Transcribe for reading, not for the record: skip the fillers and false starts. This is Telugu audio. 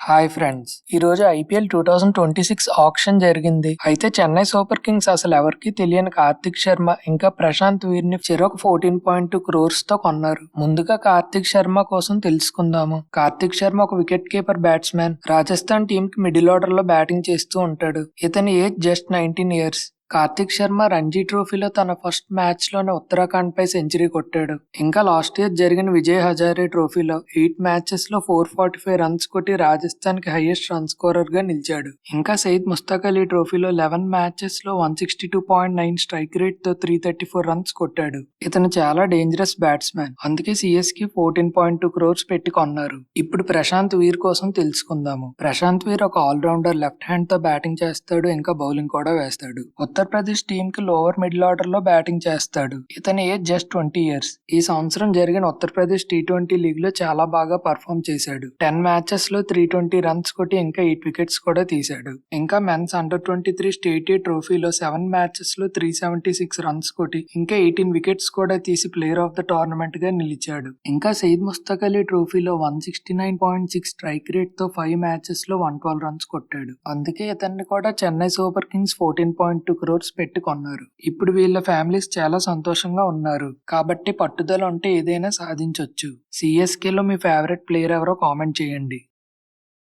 హాయ్ ఫ్రెండ్స్, ఈ రోజు ఐపీఎల్ 2026 ఆక్షన్ జరిగింది. అయితే చెన్నై సూపర్ కింగ్స్ అసలు ఎవరికీ తెలియని కార్తిక్ శర్మ ఇంకా ప్రశాంత్ వీర్ ని చెరొక 14.2 crores తో కొన్నారు. ముందుగా కార్తిక్ శర్మ కోసం తెలుసుకుందాము. కార్తిక్ శర్మ ఒక wicket keeper batsmen. Rajasthan team కి మిడిల్ ఆర్డర్ లో బ్యాటింగ్ చేస్తూ ఉంటాడు. ఇతని age just 19 years. Karthik Sharma Ranji ట్రోఫీలో తన ఫస్ట్ మ్యాచ్ లోనే ఉత్తరాఖండ్ పై సెంచరీ కొట్టాడు. ఇంకా లాస్ట్ ఇయర్ జరిగిన విజయ్ హజారే ట్రోఫీలో 8 మ్యాచెస్ లో 445 రన్స్ కొట్టి రాజస్థాన్ కి హైయెస్ట్ రన్ స్కోరర్ గా నిలిచాడు. ఇంకా సయీద్ ముస్తాక్ అలీ ట్రోఫీలో 11 మ్యాచెస్ లో 162.9 స్ట్రైక్ రేట్ తో 334 రన్స్ కొట్టాడు. ఇతను చాలా డేంజరస్ బ్యాట్స్మెన్. అందుకే సిఎస్కి 14.2 crores పెట్టి కొన్నారు. ఇప్పుడు ప్రశాంత్ వీర్ కోసం తెలుసుకుందాము. ప్రశాంత్ వీర్ ఒక ఆల్రౌండర్. లెఫ్ట్ హ్యాండ్ తో బ్యాటింగ్ చేస్తాడు, ఇంకా బౌలింగ్ కూడా వేస్తాడు. ఉత్తరప్రదేశ్ టీమ్ కి లోవర్ మిడిల్ ఆర్డర్ లో బ్యాటింగ్ చేస్తాడు. ఇతని ఏజ్ జస్ట్ 20 years. ఈ సంవత్సరం జరిగిన ఉత్తరప్రదేశ్ T20 లీగ్ లో చాలా బాగా పర్ఫామ్ చేశాడు. 10 మ్యాచెస్ లో 320 రన్స్ కొట్టి ఇంకా 8 వికెట్స్ కూడా తీశాడు. ఇంకా మెన్స్ అండర్-23 స్టేట్ ట్రోఫీలో 7 మ్యాచెస్ లో 376 రన్స్ కొట్టి ఇంకా 18 వికెట్స్ కూడా తీసి ప్లేయర్ ఆఫ్ ద టోర్నమెంట్ గా నిలిచాడు. ఇంకా సయీద్ ముస్తాక్ అలీ ట్రోఫీలో 169.6 స్ట్రైక్ రేట్ తో 5 మ్యాచెస్ లో 112 రన్స్ కొట్టాడు. అందుకే ఇతన్ని కూడా చెన్నై సూపర్ కింగ్స్ 14.2 crores పెట్టి కొన్నారు. ఇప్పుడు వీళ్ళ ఫ్యామిలీస్ చాలా సంతోషంగా ఉన్నారు. కాబట్టి పట్టుదల ఉంటే ఏదైనా సాధించొచ్చు. సిఎస్కే లో మీ ఫేవరెట్ ప్లేయర్ ఎవరో కామెంట్ చేయండి.